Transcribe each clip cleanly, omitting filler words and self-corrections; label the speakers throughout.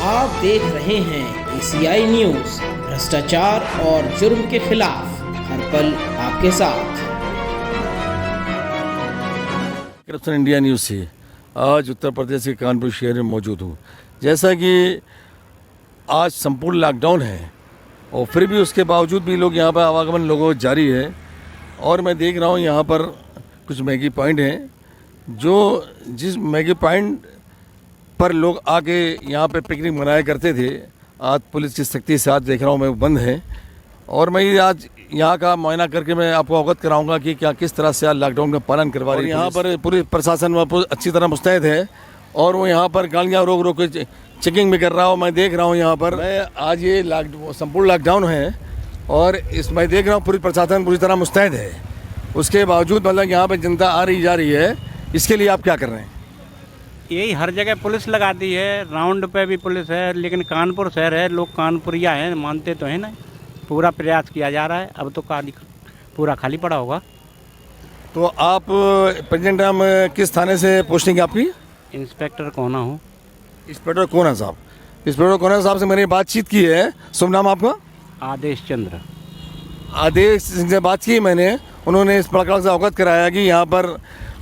Speaker 1: आप देख रहे हैं एसीआई न्यूज़, भ्रष्टाचार और जुर्म के खिलाफ हर पल आपके साथ।
Speaker 2: करप्शन इंडिया न्यूज़ से आज उत्तर प्रदेश के कानपुर शहर में मौजूद हूँ। जैसा कि आज संपूर्ण लॉकडाउन है और फिर भी उसके बावजूद भी लोग यहाँ पर आवागमन लोगों को जारी है। और मैं देख रहा हूँ यहाँ पर कुछ मैगी पॉइंट हैं, जो जिस मैगी पॉइंट पर लोग आके यहाँ पे पिकनिक मनाया करते थे, आज पुलिस की सख्ती से आज देख रहा हूँ मैं बंद है। और मैं आज यहाँ का मुआयना करके मैं आपको अवगत कराऊंगा कि क्या किस तरह से आज लॉकडाउन का पालन करवा रही है। यहाँ पर पुलिस प्रशासन अच्छी तरह मुस्तैद है और वो यहाँ पर गाड़ियाँ रोक रोक के चेकिंग भी कर रहा हूँ। मैं देख रहा हूँ यहाँ पर आज ये संपूर्ण लॉकडाउन है और इस मैं देख रहा हूँ पूरी प्रशासन पूरी तरह मुस्तैद है। उसके बावजूद मतलब यहाँ पर जनता आ रही जा रही है, इसके लिए आप क्या कर रहे हैं?
Speaker 3: यही हर जगह पुलिस लगा दी है, राउंड पे भी पुलिस है, लेकिन कानपुर शहर है, लोग कानपुरिया हैं, मानते तो हैं ना। पूरा प्रयास किया जा रहा है, अब तो पूरा खाली पड़ा होगा।
Speaker 2: तो आप प्रेजेंट टाइम किस थाने से पोस्टिंग है आपकी?
Speaker 3: इंस्पेक्टर कोना हूँ।
Speaker 2: इंस्पेक्टर कोना साहब, इंस्पेक्टर कोना साहब से मैंने बातचीत की है। शुभ नाम आपका?
Speaker 3: आदेश चंद्र।
Speaker 2: आदेश से बात की मैंने, उन्होंने इस प्रकार से अवगत कराया कि यहाँ पर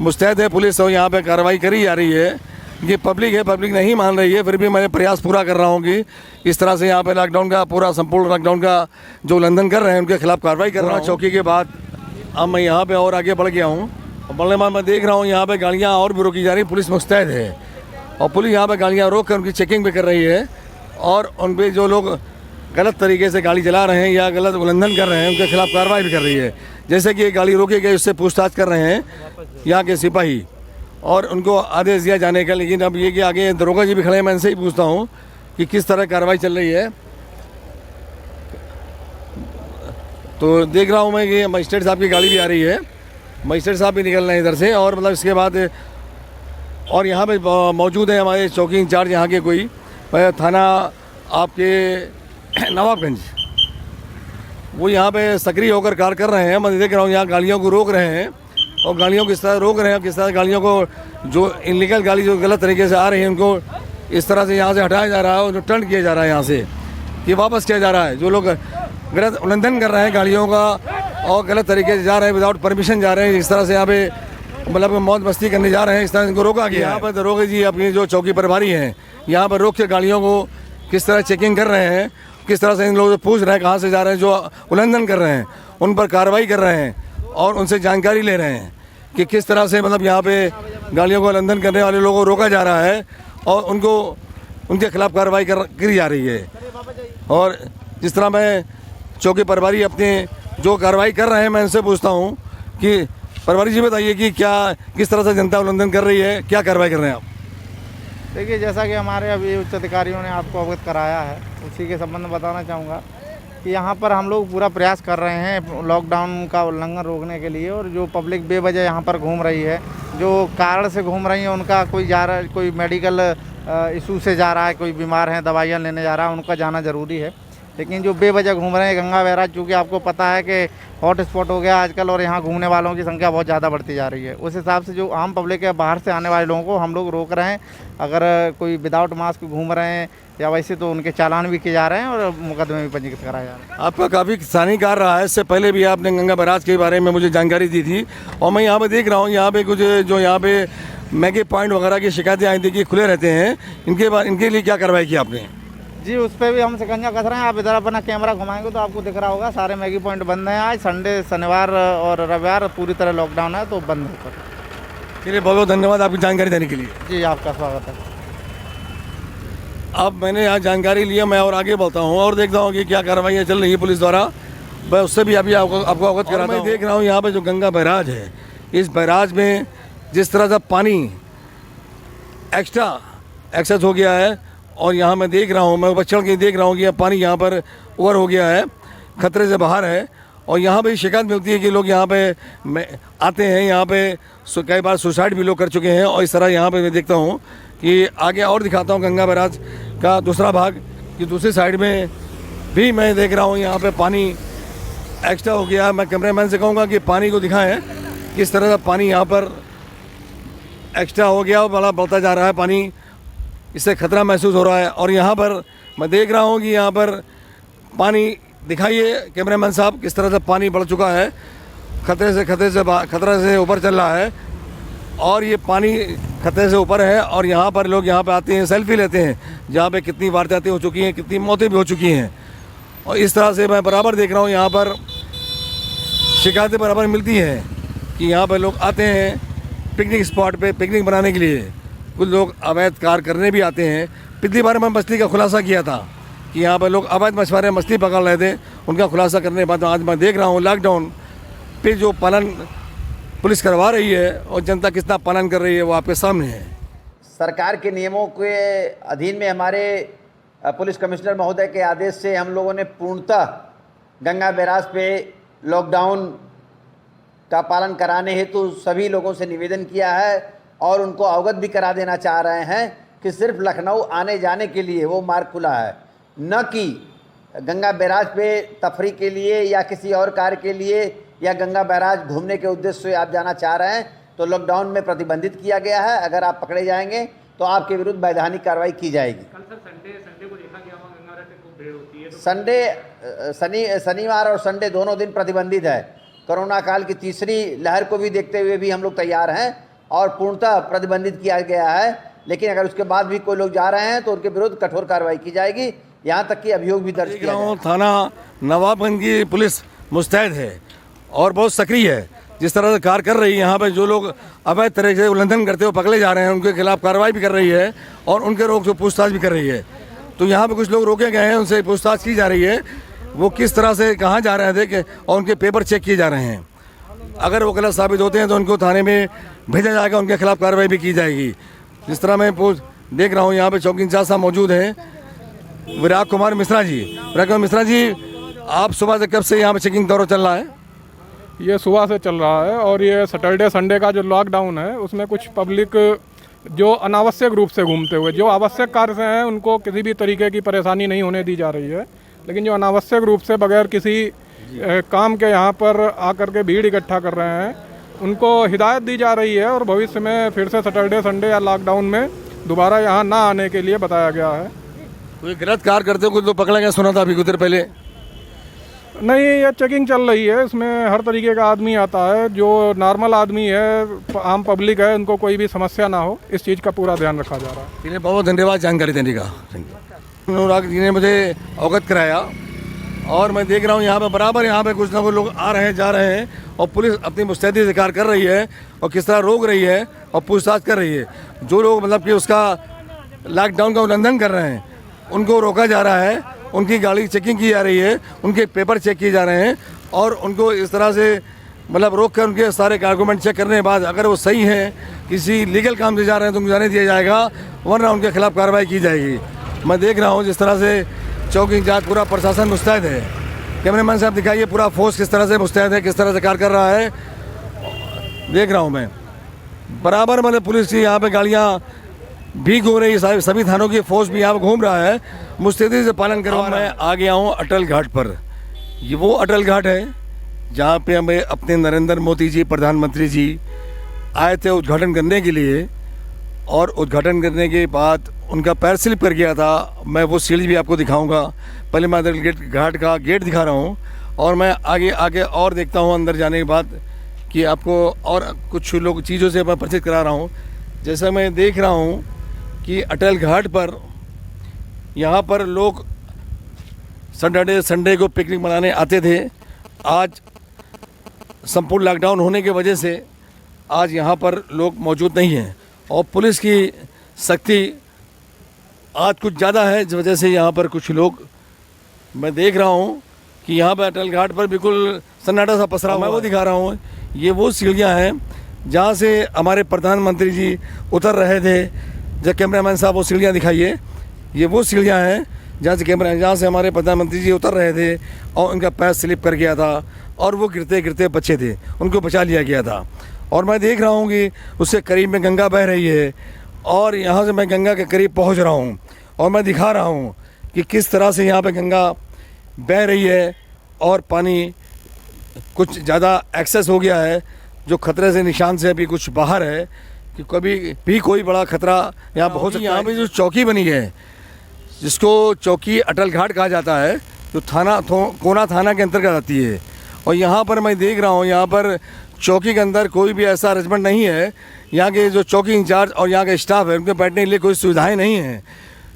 Speaker 2: मुस्तैद है पुलिस और यहाँ पे कार्रवाई करी जा रही है। ये पब्लिक है, पब्लिक नहीं मान रही है, फिर भी मैं प्रयास पूरा कर रहा हूँ कि इस तरह से यहाँ पे लॉकडाउन का पूरा संपूर्ण लॉकडाउन का जो उल्लंघन कर रहे हैं उनके खिलाफ कार्रवाई कर रहा हूँ। चौकी के बाद अब मैं यहाँ पे और आगे बढ़ गया हूँ और बढ़ने बाद मैं देख रहा हूँ यहाँ पे गाड़ियाँ और भी रोकी जा रही, पुलिस मुस्तैद है और पुलिस यहाँ पे गाड़ियाँ रोक कर उनकी चेकिंग भी कर रही है और उन पर जो लोग गलत तरीके से गाड़ी चला रहे हैं या गलत उल्लंघन कर रहे हैं उनके खिलाफ कार्रवाई भी कर रही है। जैसे कि गाड़ी रोकी गई, उससे पूछताछ कर रहे हैं यहाँ के सिपाही और उनको आदेश दिया जाने का। लेकिन अब ये कि आगे दरोगा जी भी खड़े हैं, मैं इनसे ही पूछता हूँ कि किस तरह कार्रवाई चल रही है। तो देख रहा हूँ मैं कि मजिस्ट्रेट साहब की गाड़ी भी आ रही है, मजिस्ट्रेट साहब भी निकल रहे हैं इधर से। और मतलब इसके बाद और यहाँ पे मौजूद है हमारे चौकी इंचार्ज यहाँ के कोई थाना आपके नवाबगंज, वो यहाँ पे सक्रिय होकर कार्य कर रहे हैं। मैं देख रहा हूँ यहाँ गाड़ियों को रोक रहे हैं और गाड़ियों को किस तरह रोक रहे हैं, किस तरह गाड़ियों को जो इनलीगल गाड़ी जो गलत तरीके से आ रही है उनको इस तरह से यहाँ से हटाया जा रहा है और जो टर्न किया जा रहा है यहाँ से कि वापस किया जा रहा है। जो लोग गलत उल्लंघन कर रहे हैं गाड़ियों का और गलत तरीके से जा रहे हैं, विदाउट परमिशन जा रहे हैं, इस तरह से यहाँ पे मतलब मौज मस्ती करने जा रहे हैं, इस तरह इनको रोका गया। यहाँ पर दरोगा जी अपनी जो चौकी प्रभारी हैं यहाँ पर रोक के गाड़ियों को किस तरह चेकिंग कर रहे हैं, किस तरह से इन लोगों से पूछ रहे हैं कहाँ से जा रहे हैं, जो उल्लंघन कर रहे हैं उन पर कार्रवाई कर रहे हैं और उनसे जानकारी ले रहे हैं कि किस तरह से मतलब यहाँ पे गाड़ियों को उल्लंघन करने वाले लोगों को रोका जा रहा है और उनको उनके खिलाफ कार्रवाई करी जा रही है। और जिस तरह मैं चौकी प्रभारी अपने जो कार्रवाई कर रहे हैं मैं इनसे पूछता हूँ कि प्रभारी जी बताइए कि क्या किस तरह से जनता उल्लंघन कर रही है, क्या कार्रवाई कर रहे हैं आप?
Speaker 4: देखिए, जैसा कि हमारे अभी उच्च अधिकारियों ने आपको अवगत कराया है, उसी के संबंध में बताना चाहूँगा कि यहाँ पर हम लोग पूरा प्रयास कर रहे हैं लॉकडाउन का उल्लंघन रोकने के लिए। और जो पब्लिक बेवजह यहाँ पर घूम रही है, जो कारण से घूम रही है, उनका कोई जा रहा है, कोई मेडिकल इशू से जा रहा है, कोई बीमार है दवाइयाँ लेने जा रहा है, उनका जाना ज़रूरी है। लेकिन जो बेवजह घूम रहे हैं गंगा बैराज, चूँकि आपको पता है कि हॉट स्पॉट हो गया आजकल और यहाँ घूमने वालों की संख्या बहुत ज़्यादा बढ़ती जा रही है। उस हिसाब से जो आम पब्लिक है, बाहर से आने वाले लोगों को हम लोग रोक रहे हैं। अगर कोई विदाउट मास्क घूम रहे हैं या वैसे तो उनके चालान भी किए जा रहे हैं और मुकदमे भी पंजीकृत कराए जा रहे हैं।
Speaker 2: आपका काफ़ी किसानी कार्य रहा है, इससे पहले भी आपने गंगा बैराज के बारे में मुझे जानकारी दी थी और मैं यहाँ पे देख रहा हूँ यहाँ पे कुछ जो यहाँ पे मैगी पॉइंट वगैरह की शिकायतें आई थी कि खुले रहते हैं, इनके लिए क्या कार्रवाई की आपने?
Speaker 4: जी, उस पर भी हम शिकंजा कस रहे हैं। आप इधर अपना कैमरा घुमाएंगे तो आपको दिख रहा होगा सारे मैगी पॉइंट बंद हैं। आज संडे, शनिवार और रविवार पूरी तरह लॉकडाउन है, तो बंद है।
Speaker 2: चलिए, बहुत बहुत धन्यवाद आपकी जानकारी देने के लिए।
Speaker 4: जी, आपका स्वागत है।
Speaker 2: अब मैंने यहाँ जानकारी लिया, मैं और आगे बढ़ता हूँ और देखता हूँ कि क्या कार्रवाइयाँ चल रही है पुलिस द्वारा। मैं उससे भी अभी आपको अवगत कराता हूँ। मैं देख रहा हूँ यहाँ पे जो गंगा बैराज है, इस बैराज में जिस तरह से पानी एक्स्ट्रा एक्सेस हो गया है और यहाँ मैं देख रहा हूँ, मैं ऊपर चढ़ के देख रहा हूँ कि पानी यहाँ पर ओवर हो गया है, खतरे से बाहर है। और यहाँ पे शिकायत मिलती है कि लोग यहाँ पे आते हैं, यहाँ पे कई बार सुसाइड भी लोग कर चुके हैं। और इस तरह यहाँ पे मैं देखता हूँ कि आगे और दिखाता हूँ गंगा बैराज का दूसरा भाग कि दूसरी साइड में भी मैं देख रहा हूँ यहाँ पे पानी एक्स्ट्रा हो गया। मैं कैमरामैन से कहूँगा कि पानी को दिखाएं किस तरह का पानी यहाँ पर एक्स्ट्रा हो गया और बड़ा बढ़ता जा रहा है पानी। इससे खतरा महसूस हो रहा है। और यहाँ पर मैं देख रहा हूँ कि यहाँ पर पानी, दिखाइए कैमरामैन साहब, किस तरह से पानी बढ़ चुका है, खतरे से ऊपर चल रहा है। और ये पानी खतरे से ऊपर है और यहाँ पर लोग यहाँ पे आते हैं, सेल्फी लेते हैं, जहाँ पे कितनी वारदातें हो चुकी हैं, कितनी मौतें भी हो चुकी हैं। और इस तरह से मैं बराबर देख रहा हूँ, यहाँ पर शिकायतें बराबर मिलती हैं कि यहाँ पर लोग आते हैं पिकनिक स्पॉट पे पिकनिक बनाने के लिए। कुछ लोग अवैध कार्य करने भी आते हैं। पिछली बार मैं मछली का खुलासा किया था कि यहाँ पर लोग अवैध मछुआरे मछली पकड़ रहे थे, उनका खुलासा करने के बाद आज मैं देख रहा हूँ लॉकडाउन पे जो पालन पुलिस करवा रही है और जनता कितना पालन कर रही है वो आपके सामने है।
Speaker 5: सरकार के नियमों के अधीन में हमारे पुलिस कमिश्नर महोदय के आदेश से हम लोगों ने पूर्णतः गंगा बैराज पे लॉकडाउन का पालन कराने हेतु सभी लोगों से निवेदन किया है और उनको अवगत भी करा देना चाह रहे हैं कि सिर्फ लखनऊ आने जाने के लिए वो मार्ग खुला है, न कि गंगा बैराज पे तफरी के लिए या किसी और कार्य के लिए या गंगा बैराज घूमने के उद्देश्य से आप जाना चाह रहे हैं तो लॉकडाउन में प्रतिबंधित किया गया है। अगर आप पकड़े जाएंगे तो आपके विरुद्ध वैधानिक कार्रवाई की जाएगी।
Speaker 6: कल सर संडे को देखा गया वहाँ गंगा घाट पे खूब भीड़ होती है तो
Speaker 5: शनिवार और संडे दोनों दिन प्रतिबंधित है। कोरोना काल की तीसरी लहर को भी देखते हुए भी हम लोग तैयार हैं और पूर्णतः प्रतिबंधित किया गया है। लेकिन अगर उसके बाद भी कोई लोग जा रहे हैं तो उनके विरुद्ध कठोर कार्रवाई की जाएगी, यहाँ तक कि अभियोग भी दर्ज किया जाएगा।
Speaker 2: थाना नवाबगंज की पुलिस मुस्तैद है और बहुत सक्रिय है। जिस तरह से कार्य कर रही है, यहाँ पे जो लोग अवैध तरह से उल्लंघन करते हुए पकड़े जा रहे हैं उनके खिलाफ कार्रवाई भी कर रही है और उनके रोक से पूछताछ भी कर रही है। तो यहाँ पे कुछ लोग रोके गए हैं, उनसे पूछताछ की जा रही है, वो किस तरह से कहाँ जा रहे थे और उनके पेपर चेक किए जा रहे हैं। अगर वो गलत साबित होते हैं तो उनको थाने में भेजा जाएगा, उनके खिलाफ कार्रवाई भी की जाएगी। जिस तरह मैं देख रहा हूँ यहाँ पे चौकी इंचार्ज साहब मौजूद हैं, विराग कुमार मिश्रा जी। विराग कुमार मिश्रा जी, आप सुबह से कब से यहाँ पे चेकिंग दौर चल रहा है?
Speaker 7: ये सुबह से चल रहा है और ये सैटरडे संडे का जो लॉकडाउन है उसमें कुछ पब्लिक जो अनावश्यक रूप से घूमते हुए, जो आवश्यक कार्य से हैं उनको किसी भी तरीके की परेशानी नहीं होने दी जा रही है, लेकिन जो अनावश्यक रूप से बगैर किसी काम के यहाँ पर आकर के भीड़ इकट्ठा कर रहे हैं उनको हिदायत दी जा रही है और भविष्य में फिर से सैटरडे संडे या लॉकडाउन में दोबारा यहाँ ना आने के लिए बताया गया है।
Speaker 2: कोई गलत कार्य करते हो कुछ लोग पकड़ा गया, सुना था अभी कुछ देर पहले?
Speaker 7: नहीं, ये चेकिंग चल रही है, इसमें हर तरीके का आदमी आता है। जो नॉर्मल आदमी है, आम पब्लिक है, उनको कोई भी समस्या ना हो, इस चीज़ का पूरा ध्यान रखा जा रहा है।
Speaker 2: इन्हें बहुत धन्यवाद जानकारी देने का। अनुराग जी ने मुझे अवगत कराया और मैं देख रहा हूँ यहाँ पे बराबर यहाँ पे कुछ ना कुछ लोग आ रहे हैं, जा रहे हैं और पुलिस अपनी मुस्तैदी से कार्य कर रही है और किस तरह रोक रही है और पूछताछ कर रही है। जो लोग मतलब कि उसका लॉकडाउन का उल्लंघन कर रहे हैं उनको रोका जा रहा है, उनकी गाड़ी चेकिंग की जा रही है, उनके पेपर चेक किए जा रहे हैं और उनको इस तरह से मतलब रोक कर उनके सारे डॉक्यूमेंट चेक करने के बाद अगर वो सही हैं, किसी लीगल काम से जा रहे हैं तो उनको जाने दिया जाएगा, वरना उनके खिलाफ कार्रवाई की जाएगी। मैं देख रहा हूँ जिस तरह से चौकी इंचार्ज पूरा प्रशासन मुस्तैद है। कैमरामैन साहब दिखाइए पूरा फोर्स किस तरह से मुस्तैद है, किस तरह से कार्य कर रहा है। देख रहा हूँ मैं बराबर मतलब पुलिस की यहाँ पे गाड़ियाँ भी घूम रही है, सभी थानों की फोर्स भी यहाँ पे घूम रहा है, मुस्तैदी से पालन करवा रहा है। आ गया हूँ अटल घाट पर। ये वो अटल घाट है जहाँ पे हमें अपने नरेंद्र मोदी जी प्रधानमंत्री जी आए थे उद्घाटन करने के लिए और उद्घाटन करने के बाद उनका पैर स्लिप कर गया था। मैं वो सीढ़ी भी आपको दिखाऊंगा। पहले मैं अटल घाट का गेट दिखा रहा हूँ और मैं आगे और देखता हूँ अंदर जाने के बाद कि आपको और कुछ लोग चीज़ों से मैं परिचित करा रहा हूँ। जैसा मैं देख रहा हूँ कि अटल घाट पर यहाँ पर लोग सैटरडे संडे को पिकनिक मनाने आते थे। आज संपूर्ण लॉकडाउन होने की वजह से आज यहाँ पर लोग मौजूद नहीं हैं और पुलिस की सख्ती आज कुछ ज़्यादा है, इस वजह से यहाँ पर कुछ लोग मैं देख रहा हूँ कि यहाँ पर अटल घाट पर बिल्कुल सन्नाटा सा पसरा हुआ है। मैं वो दिखा रहा हूँ, ये वो सीढ़ियाँ हैं जहाँ से हमारे प्रधानमंत्री जी उतर रहे थे। जब कैमरामैन साहब वो सीढ़ियाँ दिखाइए, ये वो सीढ़ियाँ हैं जहाँ से हमारे प्रधानमंत्री जी उतर रहे थे और उनका पैर स्लिप कर गया था और वो गिरते गिरते बच्चे थे, उनको बचा लिया गया था। और मैं देख रहा हूँ कि उससे करीब में गंगा बह रही है और यहाँ से मैं गंगा के करीब पहुँच रहा हूँ और मैं दिखा रहा हूँ कि किस तरह से यहाँ पे गंगा बह रही है और पानी कुछ ज़्यादा एक्सेस हो गया है, जो खतरे से निशान से अभी कुछ बाहर है, कि कभी भी कोई बड़ा खतरा यहाँ हो सकता है। यहाँ पे जो चौकी बनी है, जिसको चौकी अटल घाट कहा जाता है, जो कोना थाना के अंतर्गत आती है, और यहाँ पर मैं देख रहा हूँ यहाँ पर चौकी के अंदर कोई भी ऐसा अरेंजमेंट नहीं है। यहाँ के जो चौकी इंचार्ज और यहाँ का स्टाफ है, उनके बैठने के लिए कोई सुविधाएं नहीं हैं,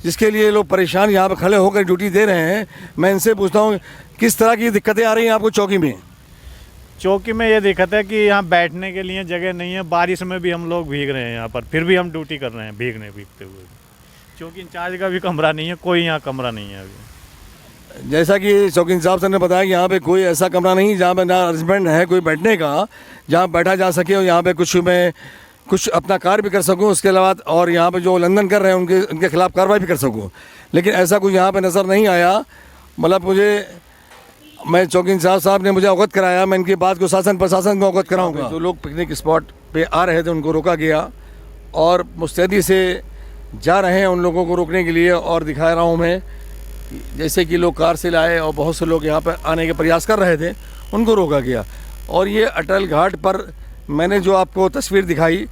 Speaker 2: जिसके लिए लोग परेशान यहाँ पर खड़े होकर ड्यूटी दे रहे हैं। मैं इनसे पूछता हूँ किस तरह की दिक्कतें आ रही हैं आपको चौकी में?
Speaker 8: चौकी में ये दिक्कत है कि यहाँ बैठने के लिए जगह नहीं है। बारिश में भी हम लोग भीग रहे हैं यहाँ पर, फिर भी हम ड्यूटी कर रहे हैं भीगते हुए। चौकी इंचार्ज का भी कमरा नहीं है, कोई यहाँ कमरा नहीं है अभी।
Speaker 2: जैसा कि चौकी इंचार्ज साहब ने बताया कि यहाँ पे कोई ऐसा कमरा नहीं जहाँ पे ना अरेंजमेंट है कोई बैठने का, जहाँ बैठा जा सके और यहाँ पे कुछ अपना कार्य भी कर सकूँ, उसके अलावा और यहाँ पे जो उल्लंघन कर रहे हैं उनके खिलाफ कार्रवाई भी कर सकूँ। लेकिन ऐसा कुछ यहाँ पे नज़र नहीं आया। मतलब मैं चौकी इंचार्ज साहब ने मुझे अवगत कराया, मैं इनकी बात को शासन प्रशासन को अवगत कराऊंगा। जो लोग पिकनिक स्पॉट पे आ रहे थे उनको रोका गया और मुस्तैदी से जा रहे हैं उन लोगों को रोकने के लिए। और दिखा रहा हूँ मैं, जैसे कि लोग कार से लाए और बहुत से लोग यहाँ पर आने के प्रयास कर रहे थे, उनको रोका गया। और ये अटल घाट पर मैंने जो आपको तस्वीर दिखाई,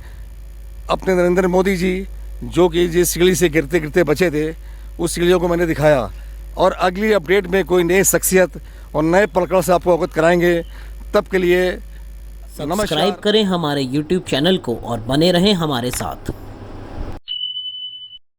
Speaker 2: अपने नरेंद्र मोदी जी जो कि जिस सीढ़ी से गिरते गिरते बचे थे, उस सीढ़ियों को मैंने दिखाया। और अगली अपडेट में कोई नई शख्सियत और नए प्रकरण से आपको अवगत कराएंगे। तब के लिए
Speaker 1: सब्सक्राइब करें हमारे YouTube चैनल को और बने रहें हमारे साथ।